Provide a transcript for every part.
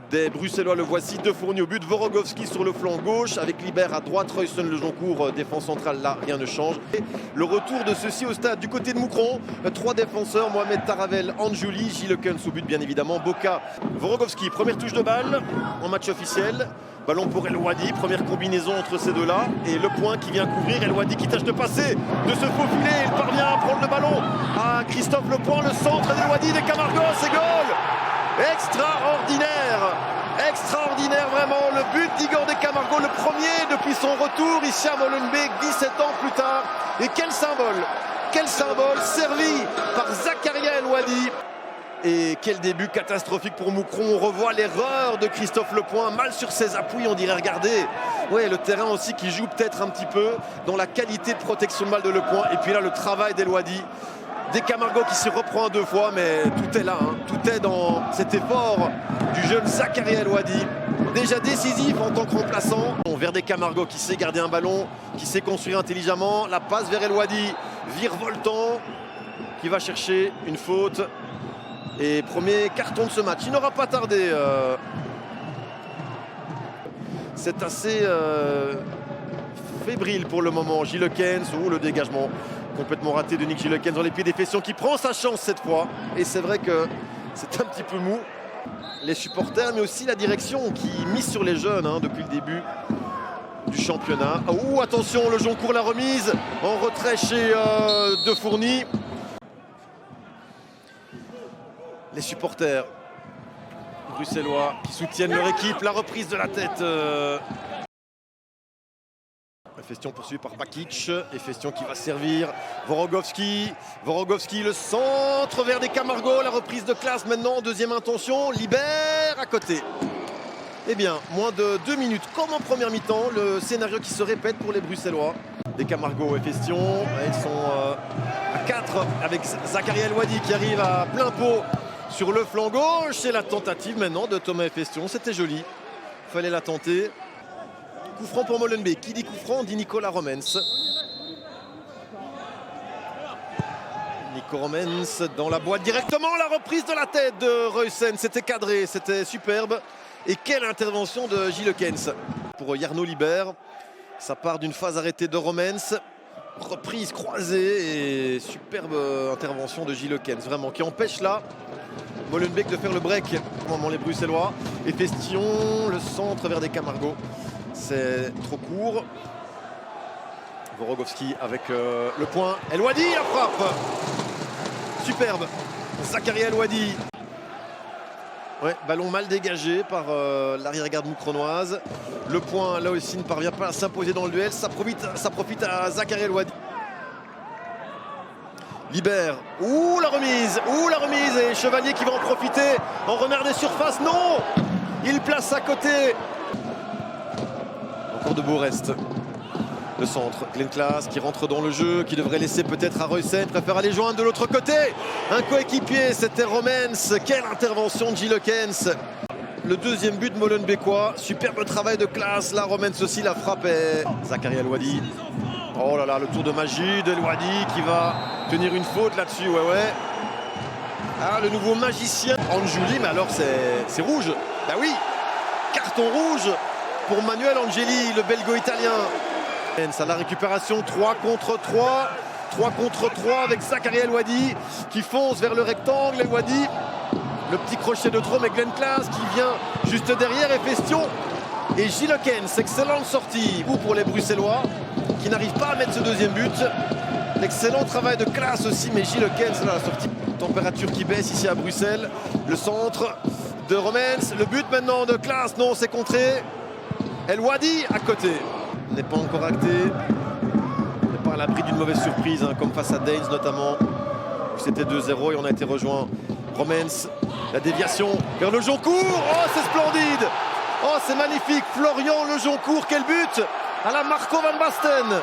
des Bruxellois. Le voici, de Fourni au but. Vorogowski sur le flanc gauche avec Libert à droite. Royston Lejoncourt, défense centrale, là rien ne change. Et le retour de ceux-ci au stade du côté de Moucron. Trois défenseurs, Mohamed Taravel, Anjouli, Gilles Kens au but bien évidemment. Boka, Vorogowski, première touche de balle en match officiel. Ballon pour El Ouadi, première combinaison entre ces deux-là. Et le point qui vient couvrir, El Ouadi qui tâche de passer, de se faufiler. Il parvient à prendre le ballon à Christophe Le Point, le centre d'El Ouadi, des Camargo, c'est goal! Extraordinaire! Extraordinaire vraiment, le but d'Igor de Camargo, le premier depuis son retour ici à Molenbeek, 17 ans plus tard. Et quel symbole servi par Zakaria El Ouadi. Et quel début catastrophique pour Moucron. On revoit l'erreur de Christophe Le Point, mal sur ses appuis, on dirait, regardez. Ouais, le terrain aussi qui joue peut-être un petit peu dans la qualité de protection de balle de Le Point. Et puis là, le travail d'El Ouadi. Des Camargo qui s'y reprend deux fois, mais tout est là, hein. Tout est dans cet effort du jeune Zakaria El Ouadi, déjà décisif en tant que remplaçant. Vers des Camargo qui sait garder un ballon, qui sait construire intelligemment. La passe vers El Ouadi, virevoltant, qui va chercher une faute. Et premier carton de ce match. Il n'aura pas tardé. C'est assez fébrile pour le moment. Gilles Kens, le dégagement complètement raté de Nick Gilles Kens dans les pieds des Festions qui prend sa chance cette fois. Et c'est vrai que c'est un petit peu mou. Les supporters, mais aussi la direction qui mise sur les jeunes depuis le début du championnat. Attention, Lejoncourt, la remise en retrait chez De Fourni. Les supporters bruxellois qui soutiennent leur équipe. La reprise de la tête. Festion poursuivi par Bakic. Et Festion qui va servir Vorogowski. Vorogowski, le centre vers des Camargo. La reprise de classe maintenant. Deuxième intention. Libère à côté. Eh bien, moins de 2 minutes comme en première mi-temps. Le scénario qui se répète pour les Bruxellois. Des Camargo et Festion. Ils sont à 4 avec Zakaria El Ouadi qui arrive à plein pot sur le flanc gauche. Et la tentative maintenant de Thomas Festion. C'était joli. Il fallait la tenter. Coup franc pour Molenbeek. Qui dit coup franc dit Nicolas Romens. Nico Romens dans la boîte directement. La reprise de la tête de Royston. C'était cadré, c'était superbe. Et quelle intervention de Gilles Kens. Pour Jarno Libert. Ça part d'une phase arrêtée de Romens. Reprise croisée et superbe intervention de Gilles Kens. Vraiment, qui empêche là Molenbeek de faire le break. Moment les Bruxellois. Et Festion, le centre vers des Camargo. C'est trop court. Vorogowski avec le point. El Ouadi, la frappe. Superbe. Zakaria El Ouadi. Ouais, ballon mal dégagé par l'arrière-garde moucronoise. Le point, là aussi, ne parvient pas à s'imposer dans le duel. Ça profite à Zakaria El Ouadi. Libère. La remise. Et Chevalier qui va en profiter. En renard des surfaces. Non. Il place à côté. Encore de beau reste. Le centre, Glenn Klaas qui rentre dans le jeu, qui devrait laisser peut-être à Royston, préfère aller joindre de l'autre côté. Un coéquipier, c'était Romens. Quelle intervention de Gilles Kens. Le deuxième but molenbeekois. Superbe travail de Klaas. Là, Romens aussi, la frappe est Zakaria El Ouadi. Oh là là, le tour de magie d'El Ouadi qui va tenir une faute là-dessus. Ouais. Le nouveau magicien. Anjouli, mais alors c'est rouge. Bah oui, carton rouge pour Manuel Angeli, le belgo-italien. À la récupération, 3 contre 3. 3 contre 3 avec Zakaria El Ouadi qui fonce vers le rectangle. El Ouadi, le petit crochet de trop, mais Glenn Klaas qui vient juste derrière et Festion. Et Gilles Kens, excellente sortie pour les Bruxellois qui n'arrivent pas à mettre ce deuxième but. Excellent travail de Klaas aussi, mais Gilles Kens, là, la sortie. Température qui baisse ici à Bruxelles. Le centre de Romens. Le but maintenant de Klaas, non, c'est contré. El Ouadi à côté. N'est pas encore acté. N'est pas à l'abri d'une mauvaise surprise, comme face à Daines notamment. C'était 2-0 et on a été rejoint. Romens, la déviation vers Lejoncourt. Oh, c'est splendide. Oh, c'est magnifique. Florian Lejoncourt, quel but à la Marco van Basten.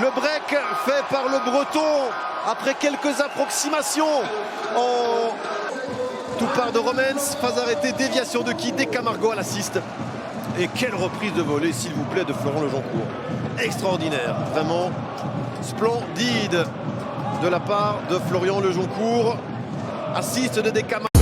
Le break fait par le Breton après quelques approximations. Tout part de Romens. Phase arrêtée, déviation de qui? Des Camargo à l'assist. Et quelle reprise de volée, s'il vous plaît, de Florian Lejoncourt. Extraordinaire, vraiment splendide de la part de Florian Lejoncourt. Assist de Camargo.